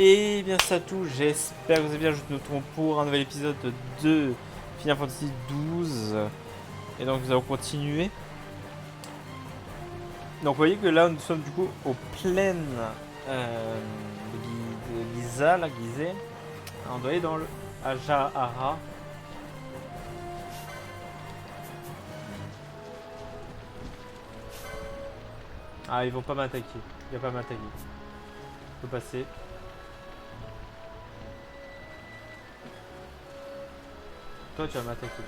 Et bien ça tout, j'espère que vous allez bien, je nous retrouve pour un nouvel épisode de Final Fantasy XII. Et donc nous allons continuer. Donc vous voyez que là nous sommes du coup aux plaines de Giza, la Gizeh. On doit aller dans le Ajahara. Ah, ils vont pas m'attaquer, il va pas m'attaquer. Je peux passer. Toi tu vas m'attaquer toi.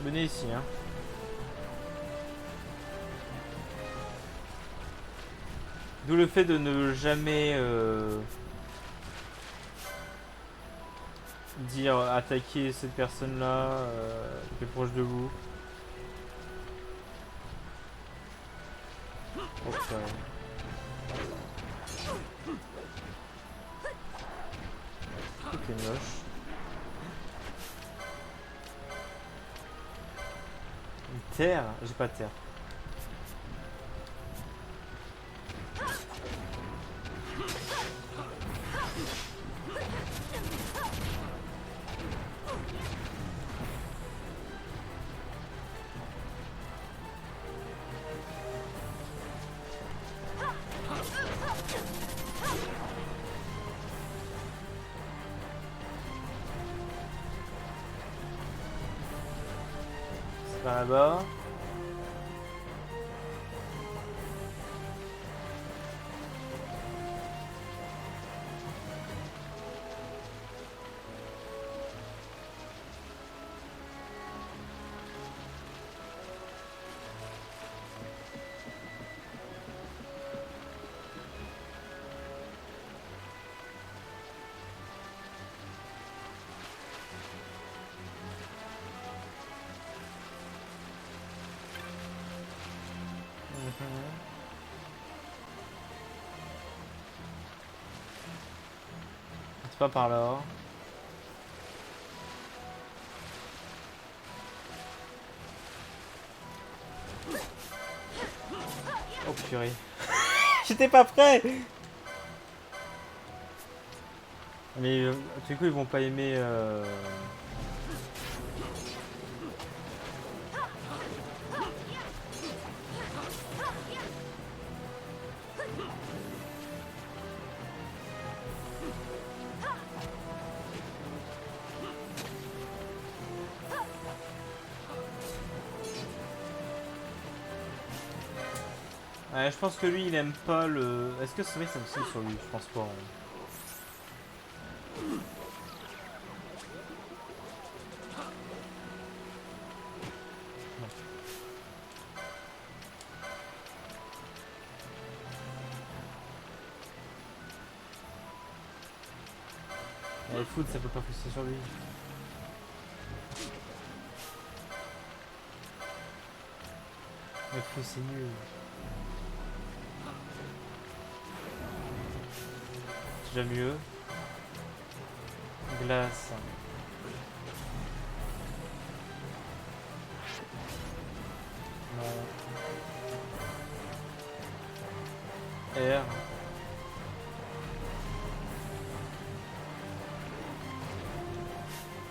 Venez ici, hein. D'où le fait de ne jamais dire attaquer cette personne-là qui est proche de vous. Oh, c'est moche. Une terre? J'ai pas de terre. C'est par là-bas. C'est pas par là. Oh purée. J'étais pas prêt. Mais du coup ils vont pas aimer Ouais, je pense que lui il aime pas le... Est-ce que ce mec ça me saoule sur lui? Je pense pas. Le foot ça peut pas pousser sur lui. Le foot c'est nul. C'est déjà mieux. Glace. Non. Air.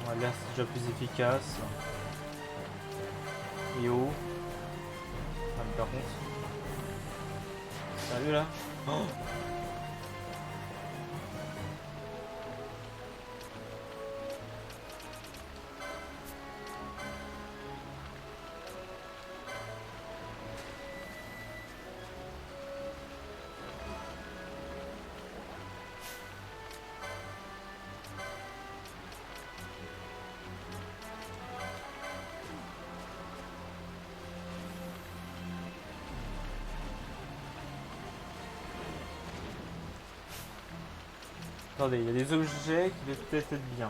Ouais, l'air c'est déjà plus efficace. Et eau. Ah, mais par contre. Sérieux là? Oh, Attendez, il y a des objets qui doivent peut-être être bien.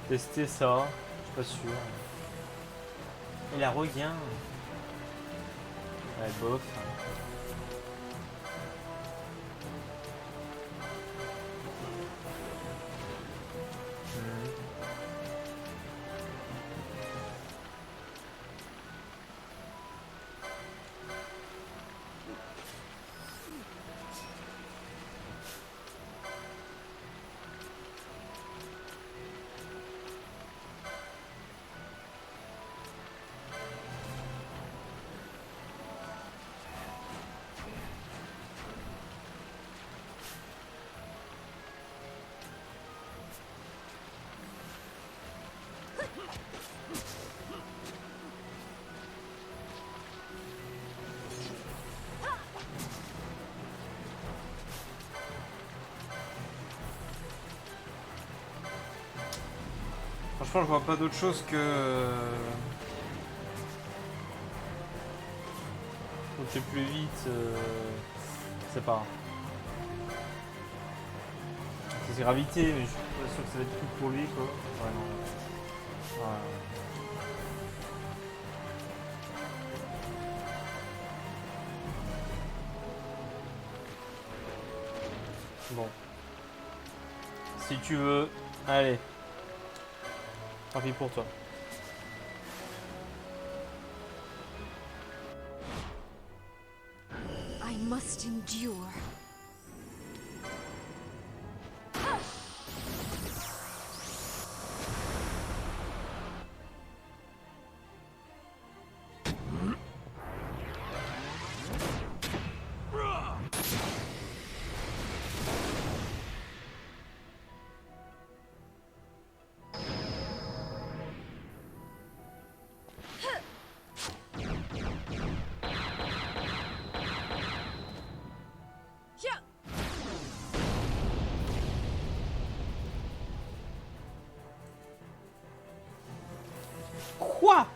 Tester ça, je suis pas sûr. Et la regain. Ouais, bof. Franchement, je vois pas d'autre chose que... Faut que c'est plus vite, je sais pas. C'est gravité, mais je suis pas sûr que ça va être cool pour lui, quoi. Ouais, non. Ouais. Bon. Si tu veux, allez. Tant pis pour toi. I must endure. Quoi?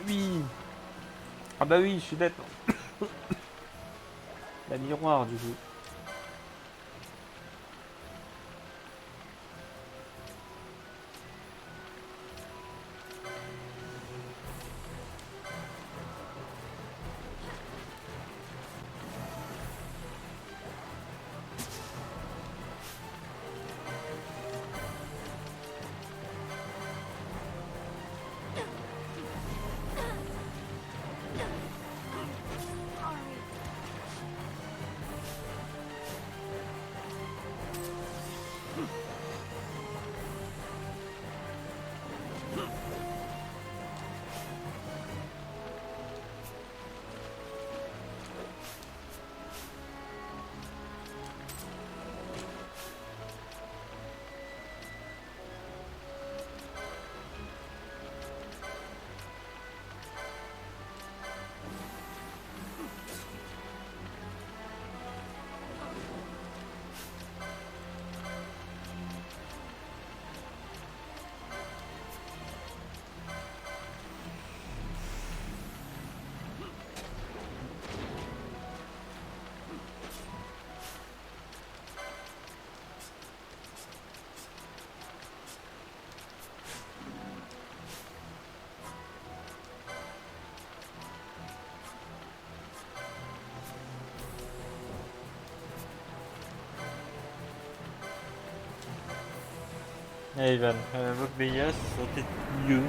Oui. Ah bah oui, je suis bête. La miroir du coup. Allez Ivan, votre BIA, ça serait peut-être mieux.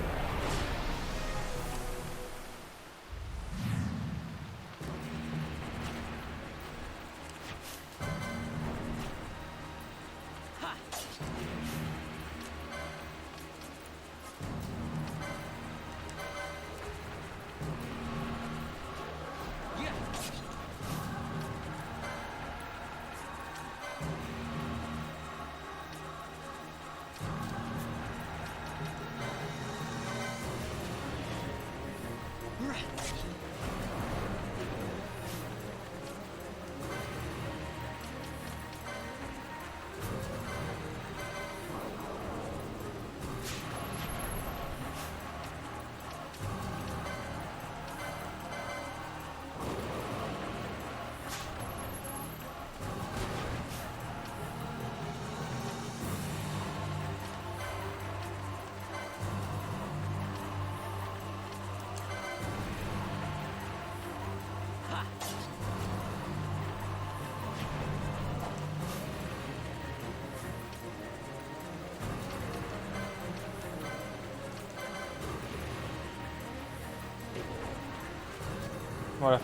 Voilà.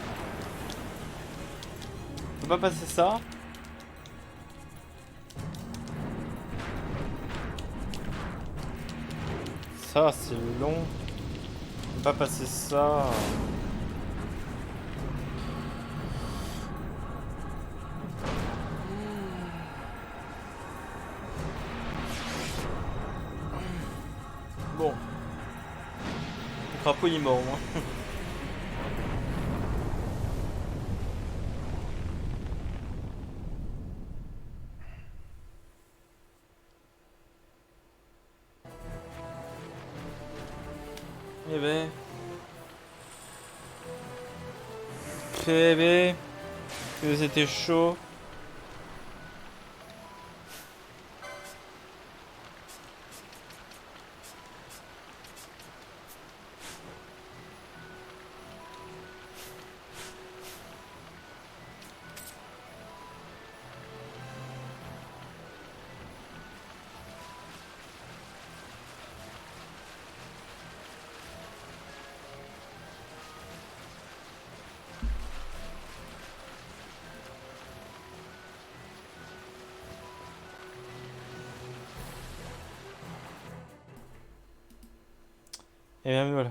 On peut pas passer ça. Ça, c'est long. On peut pas passer ça. Bon. Le crapaud il est mort au moins. Eh ben. Eh ben. Que c'était chaud. Et bien voilà.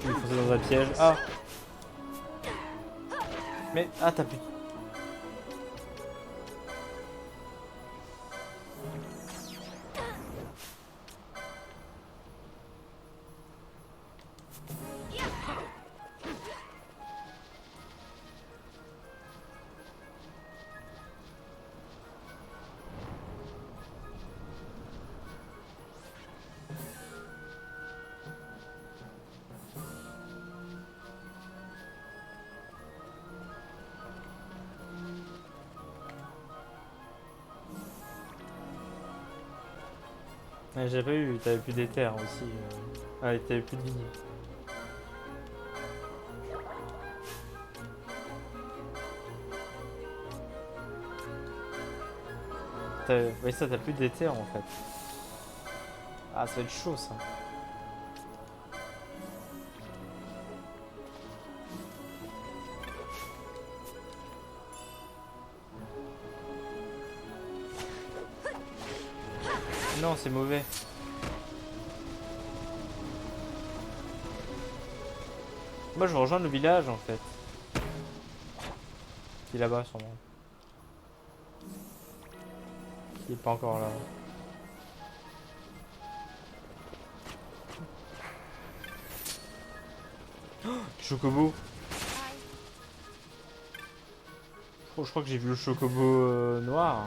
Il faut foncer dans un piège. Ah. Mais ah t'as plus. Ouais, j'avais pas eu, t'avais plus d'éther aussi. Ah, et t'avais plus de vie. Oui, ça, t'as plus d'éther en fait. Ah, ça va être chaud ça. Non, c'est mauvais. Moi, je vais rejoindre le village en fait. Qui est là-bas, sûrement. Qui est pas encore là. Oh, Chocobo. Oh, je crois que j'ai vu le chocobo noir.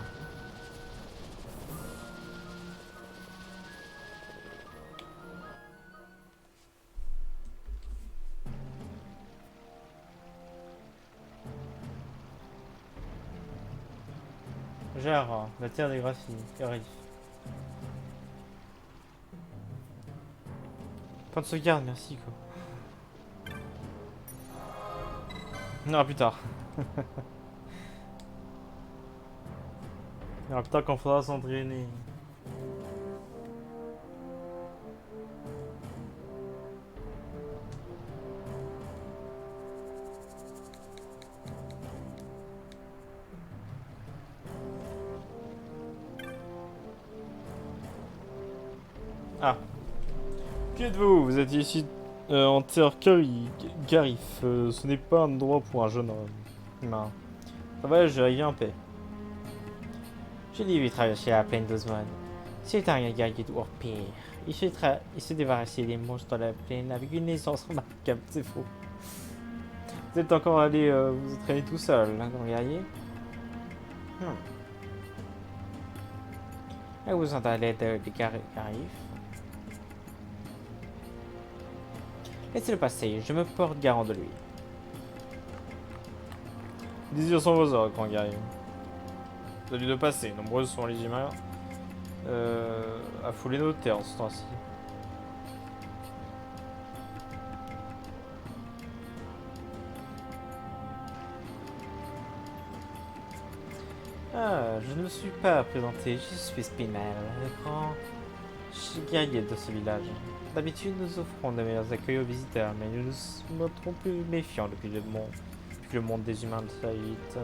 Gère la terre des graphies. Point de sauvegarde, merci quoi. Non, plus tard. Non, plus tard quand faudra s'entraîner. Ah. Qui êtes-vous? Vous êtes ici en terre Garif. Ce n'est pas un endroit pour un jeune homme. Non. Ça va, je reviens en paix. Je l'ai vu traverser à peine 12 mois. C'est un guerrier ou pire. Il se débarrassait des monstres dans la plaine avec une aisance remarquable, c'est faux. Vous êtes encore allé vous entraîner tout seul, hein, grand guerrier? Et vous entendez des Garif? Laissez-le passer, je me porte garant de lui. Désirs sont vos ordres, grand guerrier. Vous avez dû de passer, nombreux sont les humains à fouler nos terres en ce temps-ci. Ah, je ne me suis pas présenté, je suis Spinel, le grand guerrier de ce village. D'habitude, nous offrons de meilleurs accueils aux visiteurs, mais nous nous montrons plus méfiants depuis le monde des humains de Saït.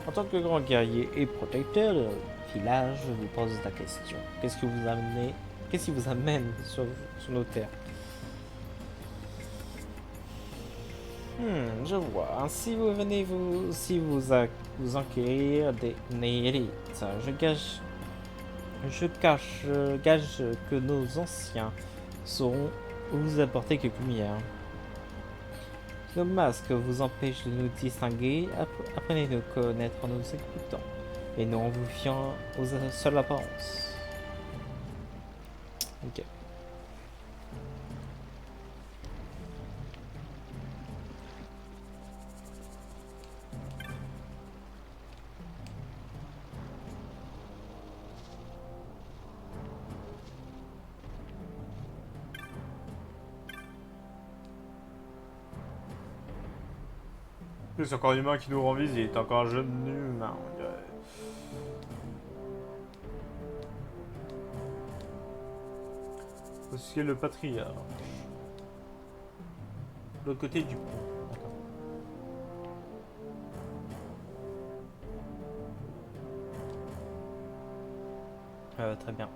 En tant que grand guerrier et protecteur du village, je vous pose la question. Qu'est-ce qui vous amène sur nos terres? Je vois. Ainsi vous venez vous enquérir des néélites. Gage que nos anciens sauront vous apporter quelques lumières. Nos masques vous empêchent de nous distinguer. Apprenez à nous connaître en nous écoutant et non en vous fiant aux seules apparences. Ok. C'est encore un humain qui nous rend visite, encore un jeune humain, on dirait. C'est le patriarche. De l'autre côté du pont. D'accord. Très bien.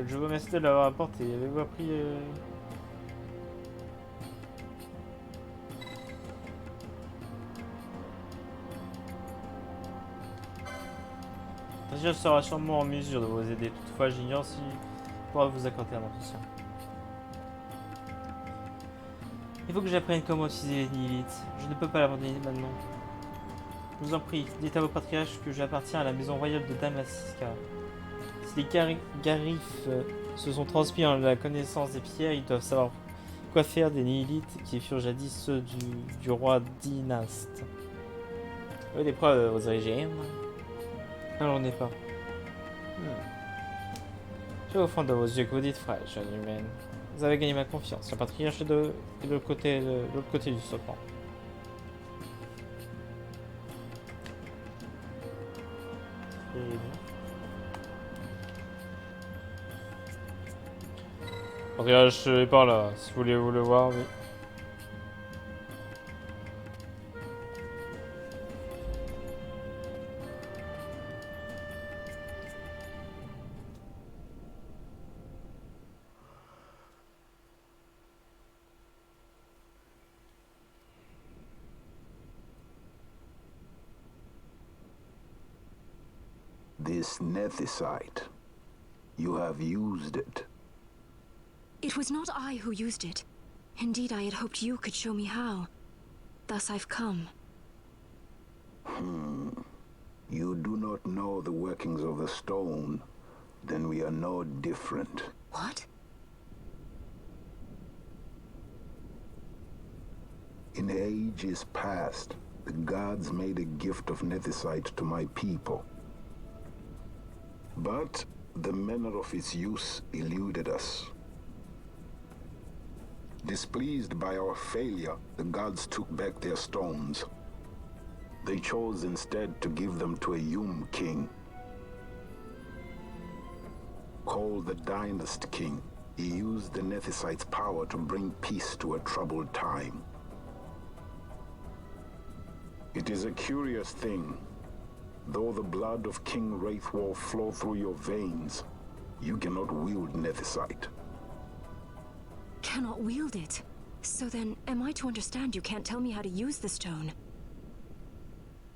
Je vous remercie de l'avoir apporté. Avez-vous appris Je sera sûrement en mesure de vous aider. Toutefois, j'ignore si pourra vous accorder un entretien. Il faut que j'apprenne comment utiliser les nihilites. Je ne peux pas l'abandonner maintenant. Je vous en prie, dites à vos patriarches que j'appartiens à la maison royale de Damasca. Si les Garifs se sont transmis en la connaissance des pierres, ils doivent savoir quoi faire des nihilites qui furent jadis ceux du roi Dynaste. Vous avez des preuves de vos origines? Non, j'en ai pas. Je vois au fond de vos yeux que vous dites frère, jeune humaine. Vous avez gagné ma confiance. La patriarche est de l'autre côté du serpent. Patriarche est par là, si vous voulez vous le voir, oui. This nethicite, you have used it. It was not I who used it. Indeed, I had hoped you could show me how. Thus I've come. You do not know the workings of the stone. Then we are no different. What? In ages past, the gods made a gift of nethicite to my people. But the manner of its use eluded us. Displeased by our failure, the gods took back their stones. They chose instead to give them to a Yum king. Called the Dynast King, he used the nethicite's power to bring peace to a troubled time. It is a curious thing. Though the blood of King Wraithwolf flow through your veins, you cannot wield nethicite. Cannot wield it? So then, am I to understand you can't tell me how to use the stone?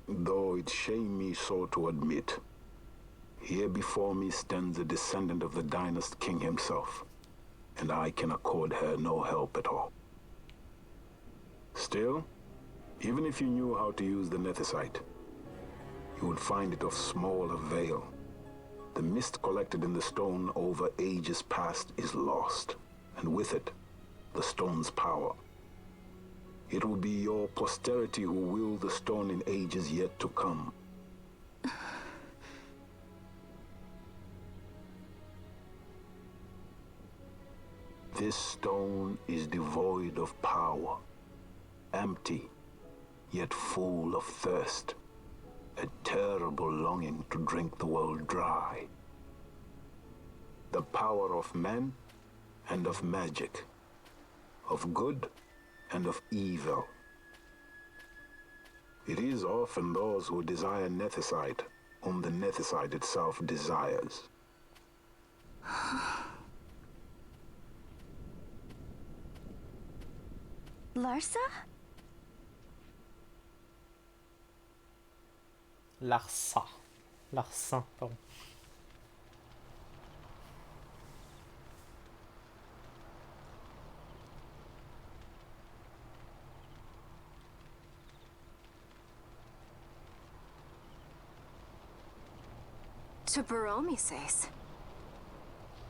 Though it shame me so to admit, here before me stands a descendant of the Dynast King himself, and I can accord her no help at all. Still, even if you knew how to use the nethicite, you would find it of small avail. The mist collected in the stone over ages past is lost, and with it, the stone's power. It will be your posterity who wield the stone in ages yet to come. This stone is devoid of power, empty, yet full of thirst, a terrible longing to drink the world dry. The power of men and of magic, of good and of evil. It is often those who desire nethicite whom the nethicite itself desires. Larsa? Larsa. Larsin, pardon. To Baromi says.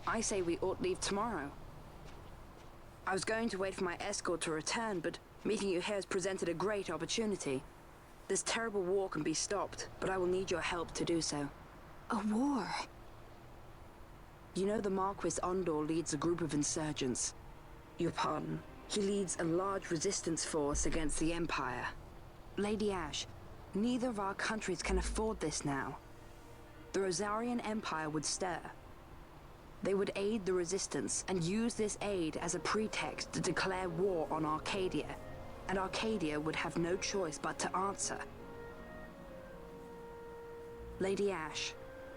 I say we ought leave tomorrow. I was going to wait for my escort to return, but meeting you here has presented a great opportunity. This terrible war can be stopped, but I will need your help to do so. A war? You know the Marquis Ondor leads a group of insurgents. Your pardon. He leads a large resistance force against the Empire. Lady Ash, neither of our countries can afford this now. The Rosarian Empire would stir. They would aid the resistance and use this aid as a pretext to declare war on Arcadia, and Arcadia would have no choice but to answer. Lady Ash,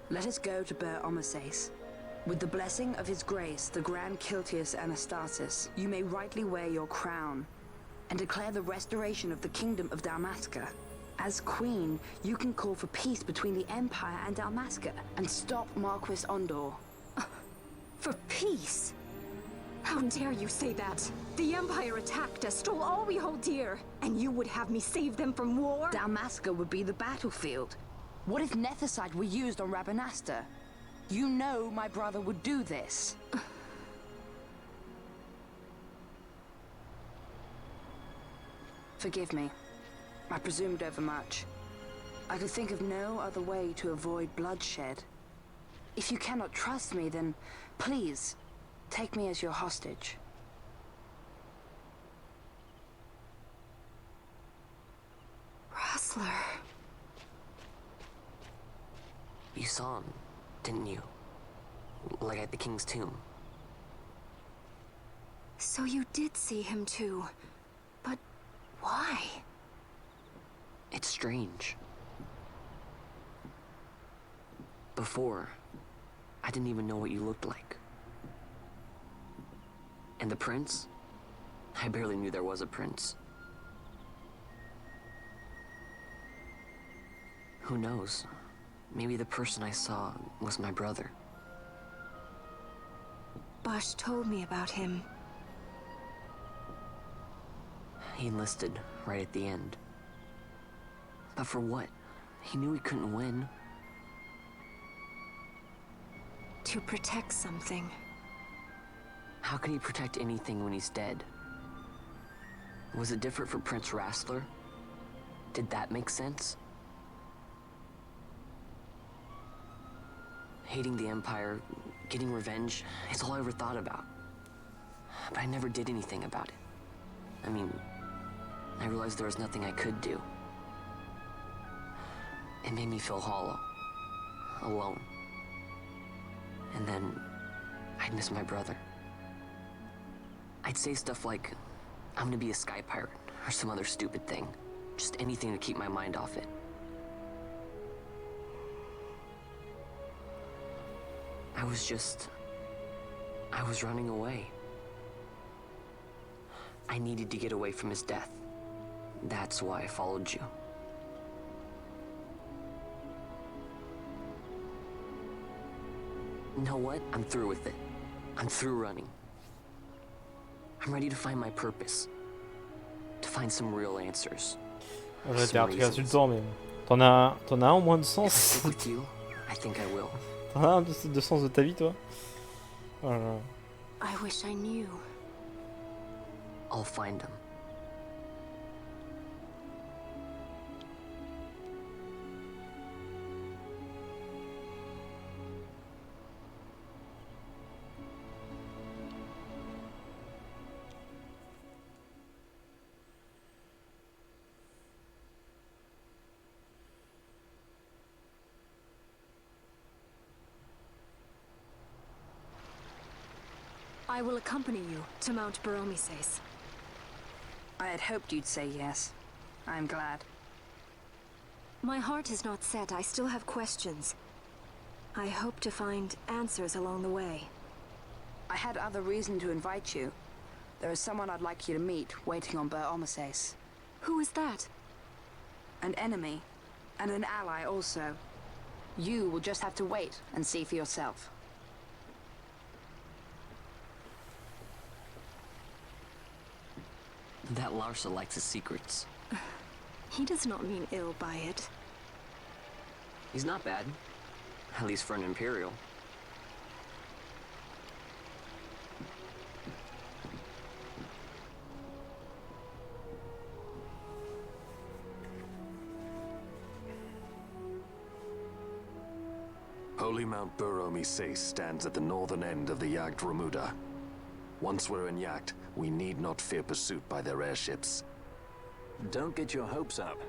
let us go to Ber Omases. With the blessing of His Grace, the Grand Kiltius Anastasis, you may rightly wear your crown and declare the restoration of the Kingdom of Dalmasca. As Queen, you can call for peace between the Empire and Dalmasca and stop Marquis Ondor. For peace? How dare you say that? The Empire attacked us, stole all we hold dear, and you would have me save them from war? Dalmasca would be the battlefield. What if nethicite were used on Rabanasta? You know my brother would do this. Forgive me. I presumed overmuch. I could think of no other way to avoid bloodshed. If you cannot trust me, then please, take me as your hostage. Rustler. You saw him, didn't you? Like at the King's tomb. So you did see him too. But why? It's strange. Before, I didn't even know what you looked like. And the prince? I barely knew there was a prince. Who knows? Maybe the person I saw was my brother. Bush told me about him. He enlisted right at the end. But for what? He knew he couldn't win. To protect something. How can he protect anything when he's dead? Was it different for Prince Rastler? Did that make sense? Hating the Empire, getting revenge, it's all I ever thought about. But I never did anything about it. I mean, I realized there was nothing I could do. It made me feel hollow, alone. And then I'd miss my brother. I'd say stuff like, I'm gonna be a sky pirate, or some other stupid thing. Just anything to keep my mind off it. I was running away. I needed to get away from his death. That's why I followed you. You know what? I'm through with it. I'm through running. I'm ready to find my purpose. To find some real answers. Ouais, t'es un truc insultant, mais t'en as un en moins de sens. With you, I think I will. T'en as un de sens de ta vie, toi? Oh là là. I wish I knew. I'll find him. I will accompany you to Mount Baromises. I had hoped you'd say yes. I'm glad. My heart is not set. I still have questions. I hope to find answers along the way. I had other reason to invite you. There is someone I'd like you to meet waiting on Baromises. Who is that? An enemy, and an ally also. You will just have to wait and see for yourself. That Larsa likes his secrets. He does not mean ill by it. He's not bad. At least for an Imperial. Holy Mount Baromises stands at the northern end of the Yacht Remuda. Once we're in Yacht, we need not fear pursuit by their airships. Don't get your hopes up.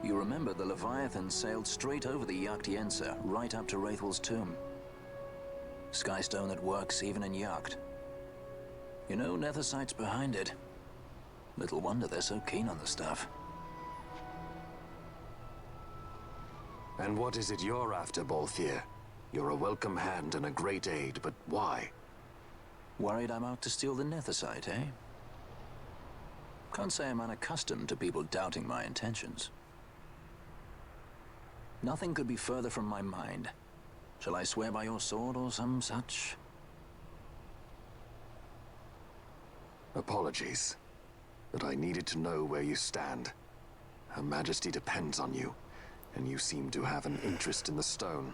You remember the Leviathan sailed straight over the Yacht Yensa, right up to Wraithel's tomb. Skystone that works even in Yacht. You know, Nethersight's behind it. Little wonder they're so keen on the stuff. And what is it you're after, Balthier? You're a welcome hand and a great aid, but why? Worried I'm out to steal the Nethersight, eh? Can't say I'm unaccustomed to people doubting my intentions. Nothing could be further from my mind. Shall I swear by your sword or some such? Apologies. But I needed to know where you stand. Her Majesty depends on you, and you seem to have an interest in the stone.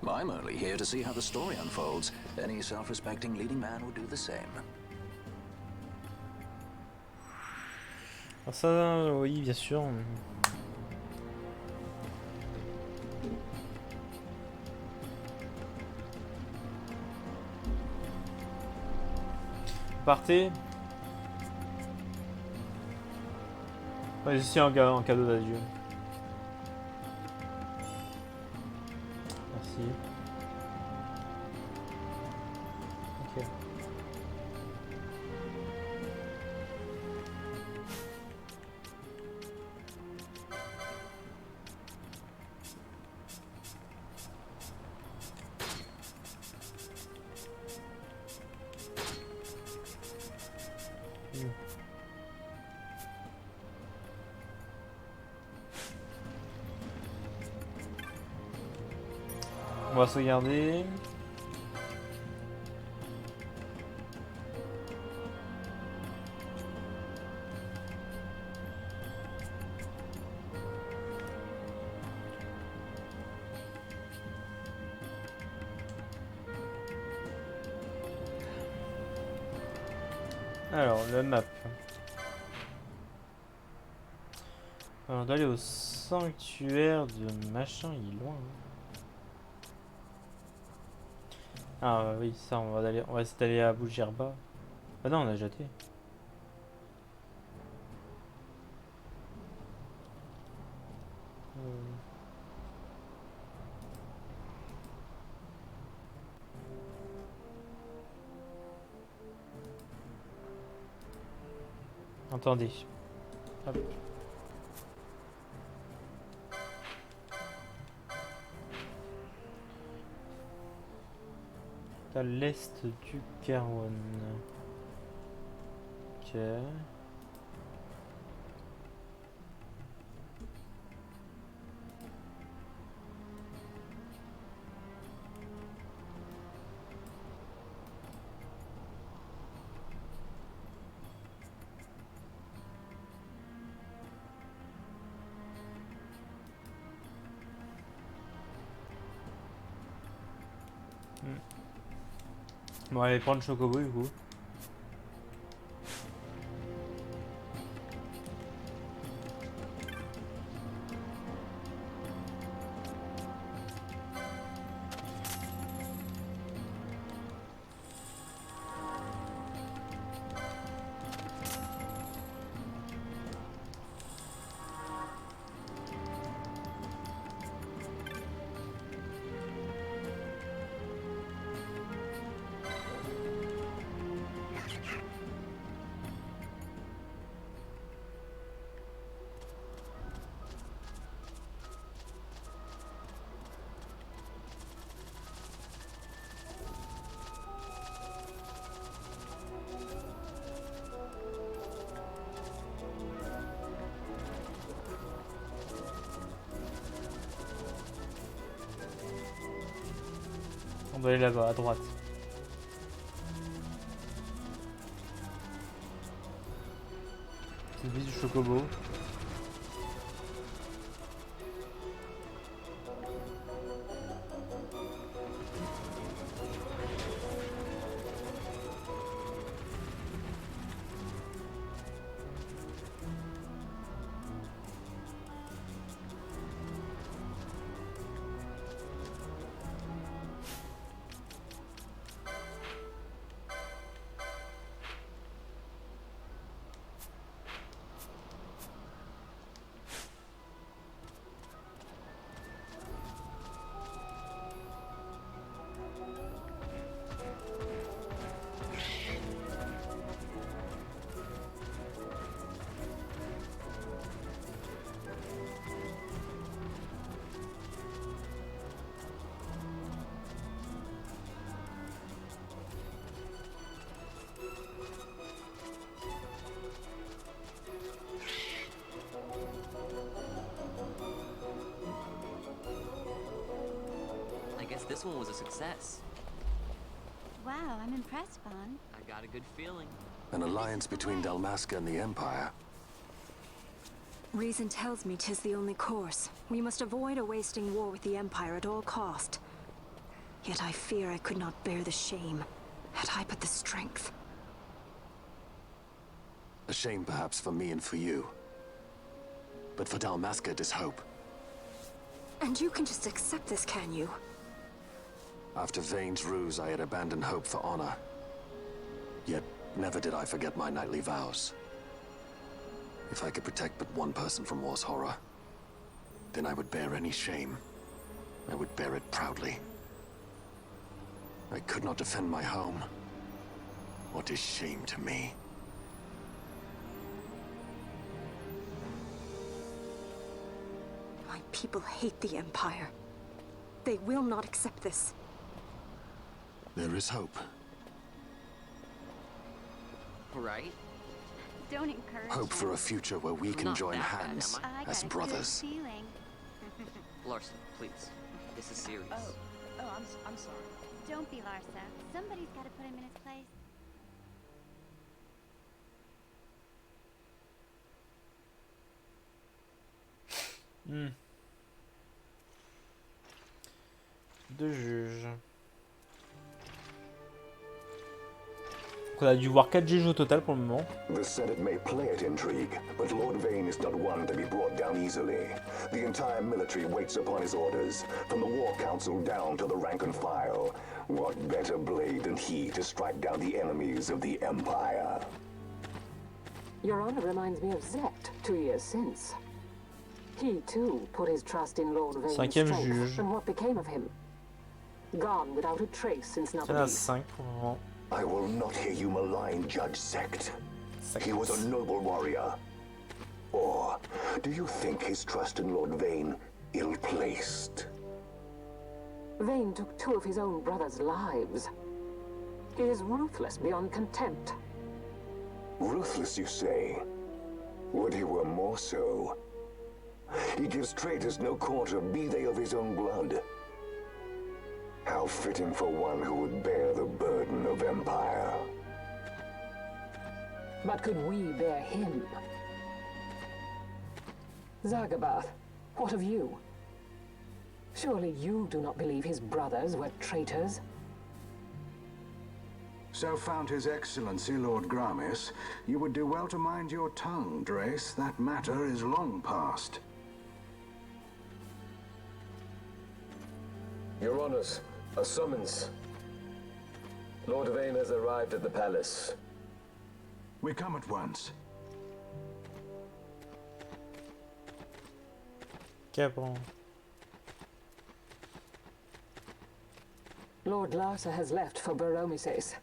I'm only here to see how the story unfolds. Any self-respecting leading man would do the same. Alors ça, oui, bien sûr. Partez. Ouais, ici un cadeau d'adieu. Merci. Ok. va sauvegarder. Alors, le map. Alors, d'aller au sanctuaire de machin, il est loin. Hein. Ah oui, ça, on va essayer d'aller à Bougerba. Ah non, on a jeté. Attendez. Hop. À l'est du Garonne. Ok. Bon, allez prendre Chocobo du coup. On va aller là-bas, à droite. C'est le du Chocobo. This one was a success. Wow, I'm impressed, Vaughn. I got a good feeling. An alliance between Dalmasca and the Empire. Reason tells me 'tis the only course. We must avoid a wasting war with the Empire at all cost. Yet I fear I could not bear the shame, had I but the strength. A shame perhaps for me and for you. But for Dalmasca, 'tis hope. And you can just accept this, can you? After Vane's ruse, I had abandoned hope for honor. Yet, never did I forget my knightly vows. If I could protect but one person from war's horror, then I would bear any shame. I would bear it proudly. I could not defend my home. What is shame to me? My people hate the Empire. They will not accept this. There is hope. Right? Don't encourage Hope for him. a future where we can Not join that bad, hands am I as got a brothers. good feeling. Larson, please. This is serious. Oh, Oh, I'm sorry. Don't be Larsa. Somebody's got to put him in his place. De juges. Donc on a dû voir 4 juges au total pour le moment. The Senate may play at intrigue, but Lord Vane is not one to be brought down easily. The entire military waits upon his orders, from the War Council down to the rank and file. What better blade than he to strike down the enemies of the Empire? Your Honor reminds me of Zet 2 years since. He, too, put his trust in Lord Vane's Cinquième strength, juge. and what became of him? Gone without a trace since Il y en a Napoli. 5 pour le moment. I will not hear you malign Judge Sect. He was a noble warrior. Or do you think his trust in Lord Vane ill-placed? Vane took 2 of his own brothers' lives. He is ruthless beyond contempt. Ruthless, you say? Would he were more so. He gives traitors no quarter, be they of his own blood. How fitting for one who would bear the burden of empire. But could we bear him? Zargabath, what of you? Surely you do not believe his brothers were traitors? So found His Excellency Lord Gramis, you would do well to mind your tongue, Drace. That matter is long past. Your Honors, a summons. Lord Vane has arrived at the palace. We come at once. Capron. Lord Larsa has left for Baromises.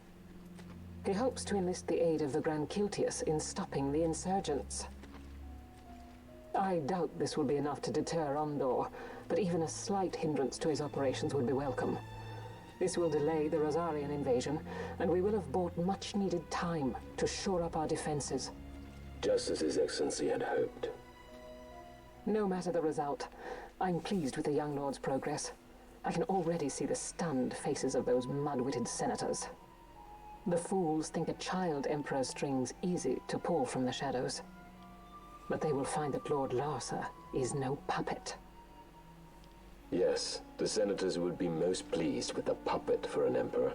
He hopes to enlist the aid of the Grand Kiltius in stopping the insurgents. I doubt this will be enough to deter Ondor, but even a slight hindrance to his operations would be welcome. This will delay the Rosarian invasion, and we will have bought much-needed time to shore up our defenses. Just as His Excellency had hoped. No matter the result, I'm pleased with the young lord's progress. I can already see the stunned faces of those mud-witted senators. The fools think a child emperor's strings easy to pull from the shadows. But they will find that Lord Larsa is no puppet. Yes, the senators would be most pleased with a puppet for an emperor.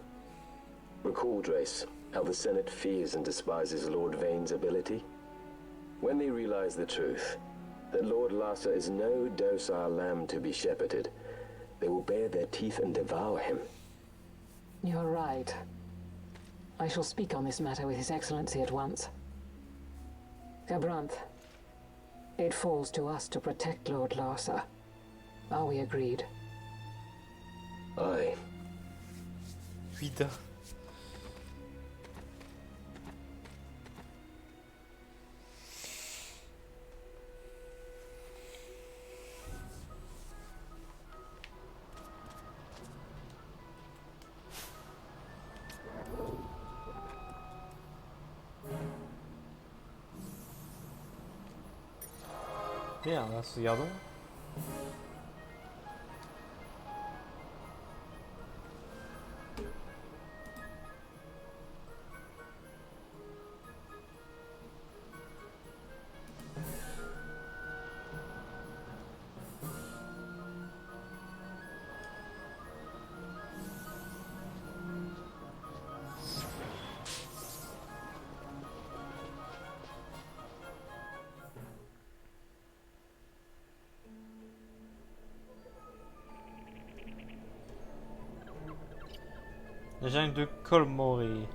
Recall, Drace, how the Senate fears and despises Lord Vane's ability. When they realize the truth, that Lord Larsa is no docile lamb to be shepherded, they will bare their teeth and devour him. You're right. I shall speak on this matter with His Excellency at once. Gabranth, it falls to us to protect Lord Larsa. Are we agreed? Aye. 8. Bien, là, regardons. La jungle de Colmore.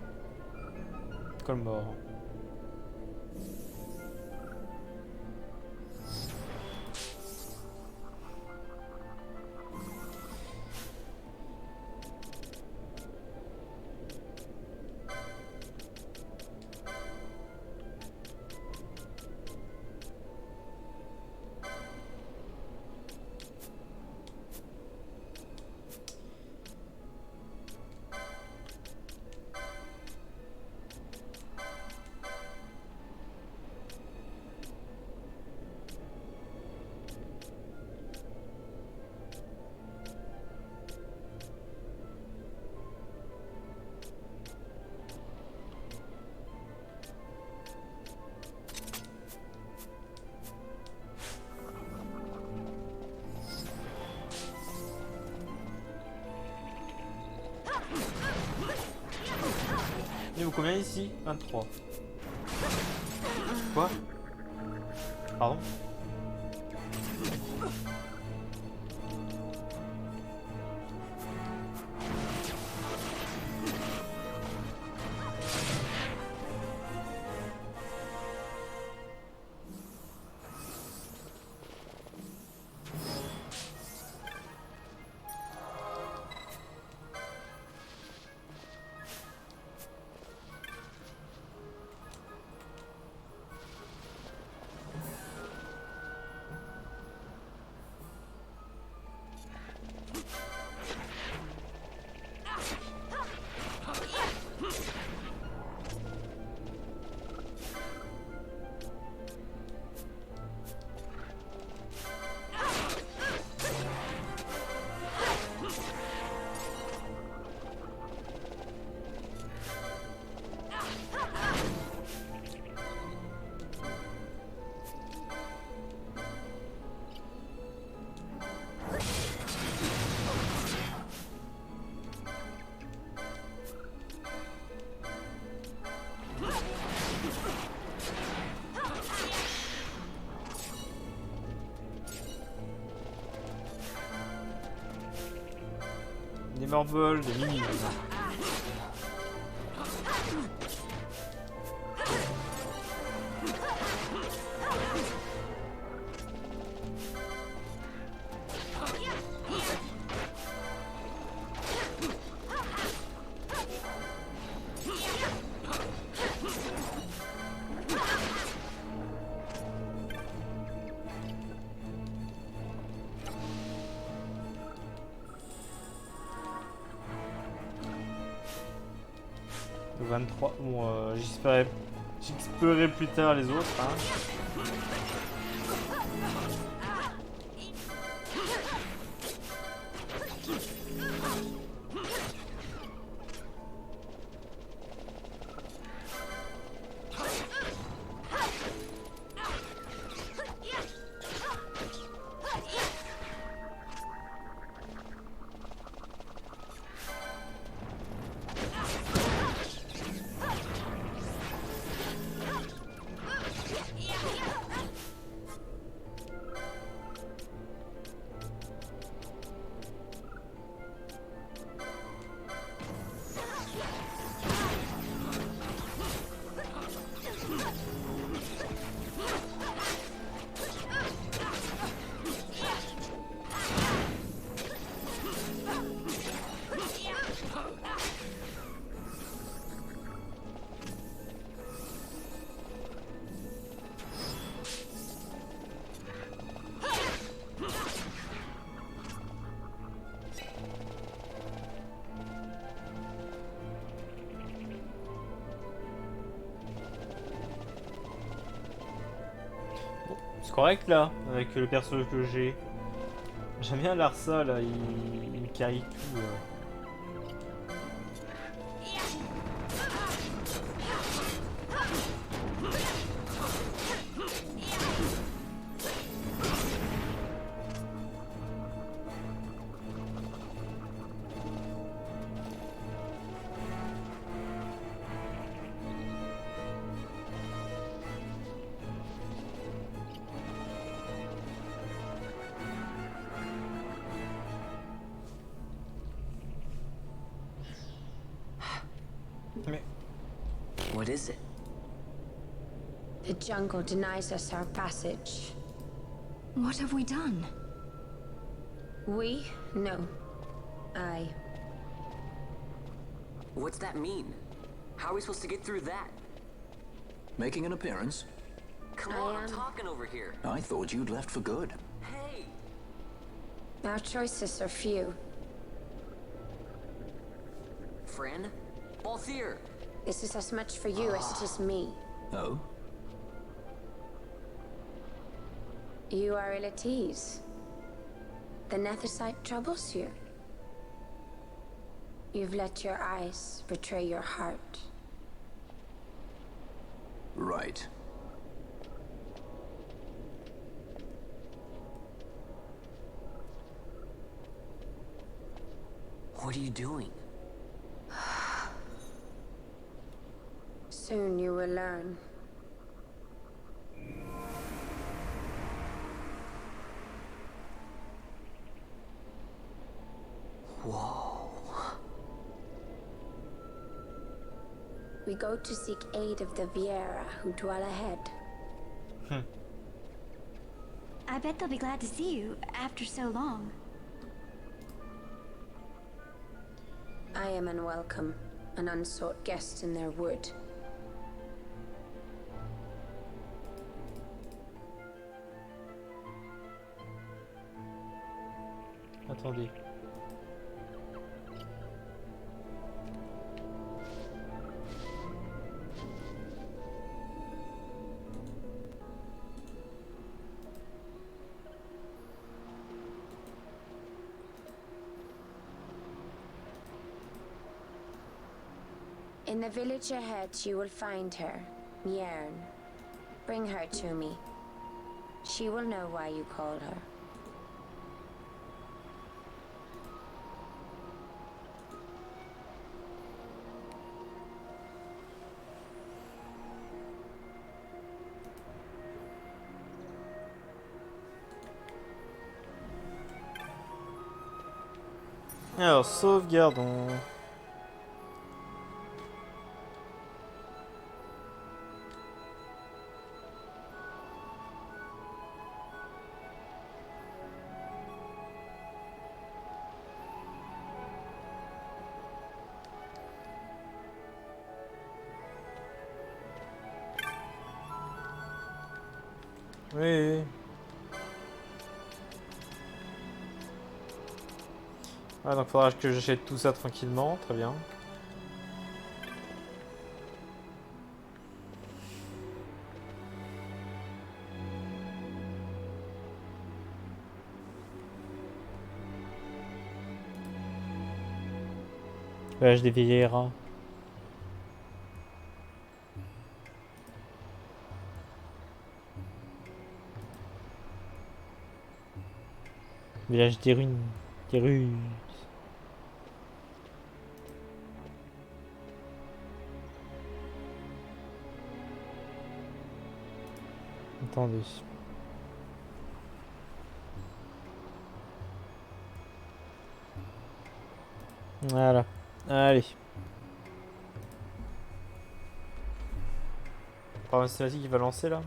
Colmore. combien ici? 23. Quoi? Pardon? Des marbles, des mini. Le 23. Bon, j'espérais plus tard les autres. Hein. C'est correct là, avec le perso que j'ai. J'aime bien Larsa là, il carry tout. What is it? The jungle denies us our passage. What have we done? We? No. I. What's that mean? How are we supposed to get through that? Making an appearance? Come on, I'm talking over here. I thought you'd left for good. Hey! Our choices are few. Friend? Balthier! This is as much for you as it is me. Oh? You are ill at ease. The Nethersite troubles you. You've let your eyes betray your heart. Right. What are you doing? Soon you will learn. Whoa. We go to seek aid of the Viera who dwell ahead. I bet they'll be glad to see you after so long. I am unwelcome, an unsought guest in their wood. Attendez. In the village ahead, you will find her, Mjern. Bring her to me. She will know why you called her. Alors, sauvegardons. Oui. Ah, donc faudra que j'achète tout ça tranquillement, très bien. Village des Vieilleras. Village des ruines. Des rues. Attendez. Voilà. Allez. Par une cinématique qui va lancer là?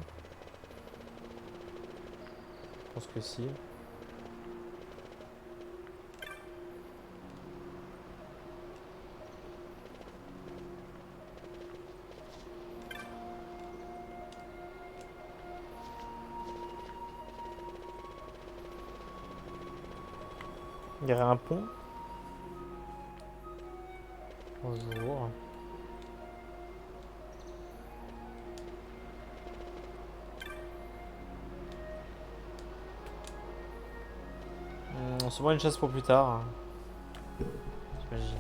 Je pense que si. Il y aurait un pont. Bonjour. On se voit une chasse pour plus tard. Hein. J'imagine.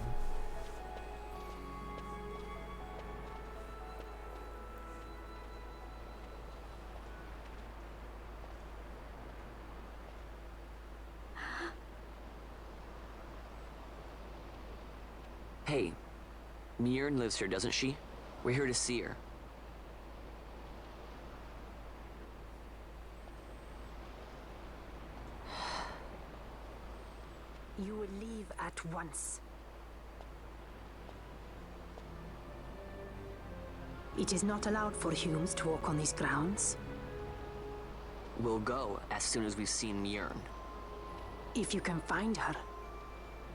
Hey, Mjern lives here, doesn't she? We're here to see her. You will leave at once. It is not allowed for humans to walk on these grounds. We'll go as soon as we've seen Mjern. If you can find her.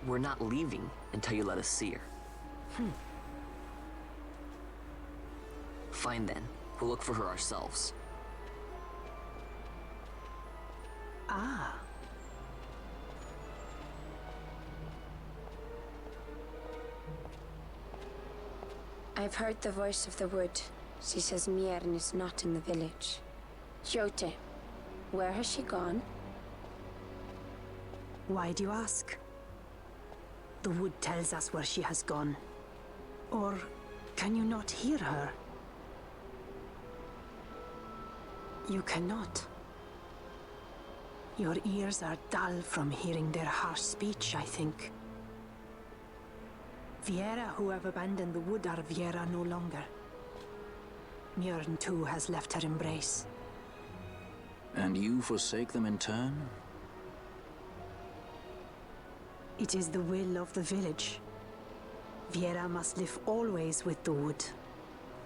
We're not leaving until you let us see her. Fine then. We'll look for her ourselves. Ah. I've heard the voice of the wood. She says Mjern is not in the village. Jote, where has she gone? Why do you ask? The wood tells us where she has gone. Or can you not hear her? You cannot. Your ears are dull from hearing their harsh speech, I think. Viera who have abandoned the wood are Viera no longer. Mjorn too has left her embrace. And you forsake them in turn? It is the will of the village. Viera must live always with the wood.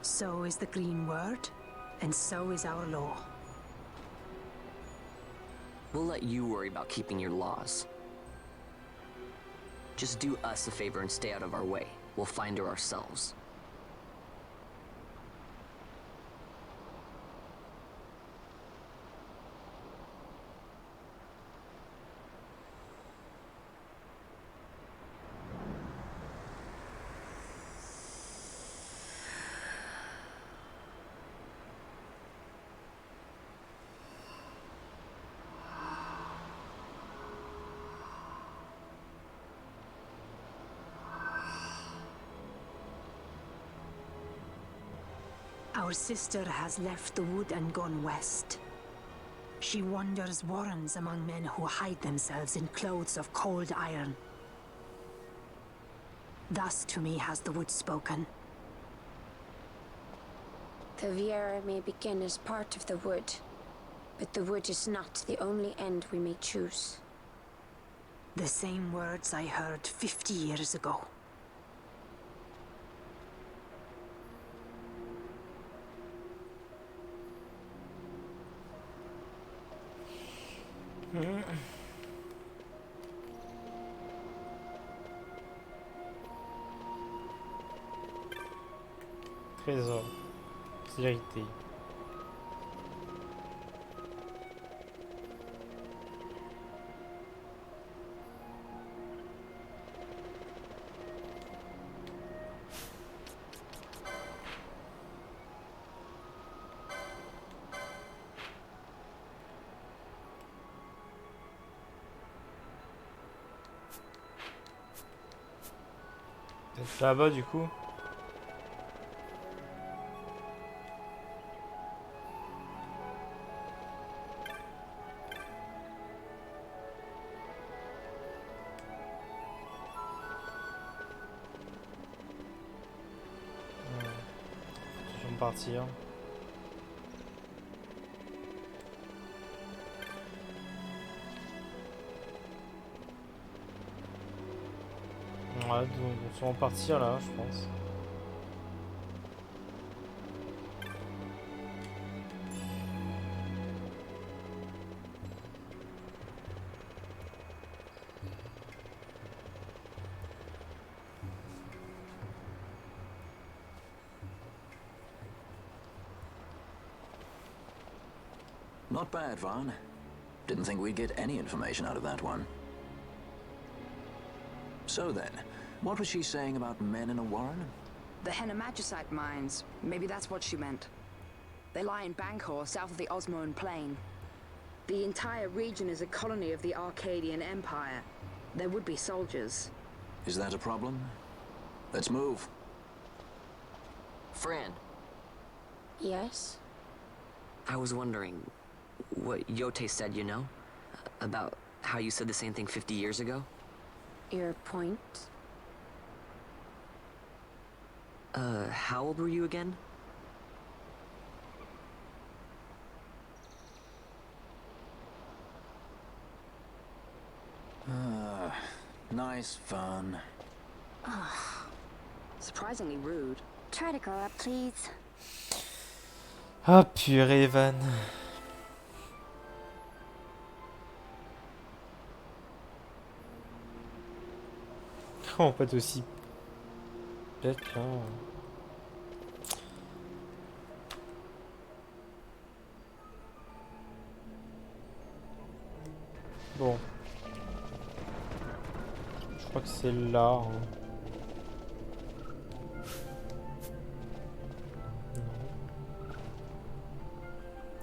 So is the green word, and so is our law. We'll let you worry about keeping your laws. Just do us a favor and stay out of our way. We'll find her ourselves. Our sister has left the wood and gone west. She wanders warrens among men who hide themselves in clothes of cold iron. Thus to me has the wood spoken. The Viera may begin as part of the wood, but the wood is not the only end we may choose. The same words I heard 50 years ago. Trésor. Vérité. Peut-être là-bas du coup. Je vais partir. Ouais, donc on va en partir là, je pense. Not bad, Vaughn. Didn't think we'd get any information out of that one. So then, what was she saying about men in a warren? The Henna-Magicite mines. Maybe that's what she meant. They lie in Bangkor, south of the Osmoan Plain. The entire region is a colony of the Arcadian Empire. There would be soldiers. Is that a problem? Let's move. Fran, Yes? I was wondering what Yote said, you know? About how you said the same thing 50 years ago? Your point? How old were you again? Nice fun. Surprisingly rude. Try to grow up, please. Ah purée, Evan. Oh, pas aussi bête là. Bon. Je crois que c'est là. Hein.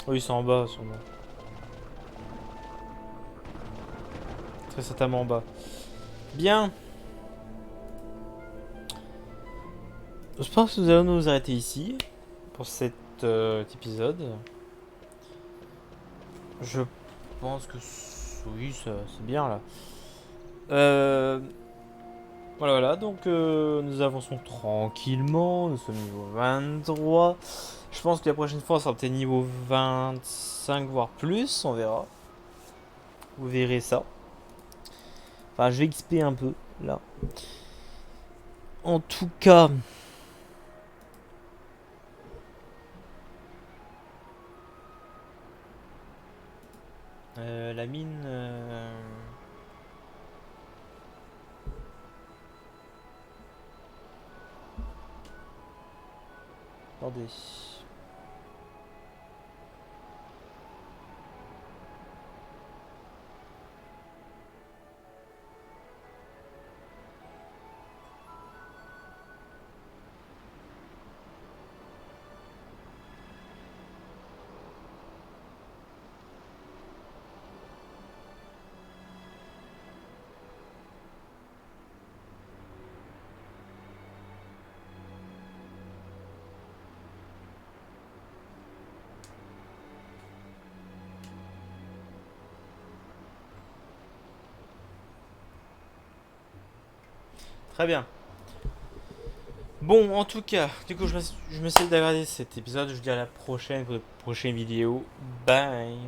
Oui, c'est en bas, sûrement. Très certainement en bas. Bien. Je pense que nous allons nous arrêter ici pour cet épisode. Je pense que oui, c'est bien là. Voilà, donc nous avançons tranquillement. Nous sommes niveau 23. Je pense que la prochaine fois, on sera peut-être niveau 25, voire plus, on verra. Vous verrez ça. Enfin, je vais XP un peu, là. En tout cas... la mine... Attendez. Très bien. Bon, en tout cas, du coup, je me suis d'agrader cet épisode. Je vous dis à la prochaine pour de prochaines vidéos. Bye.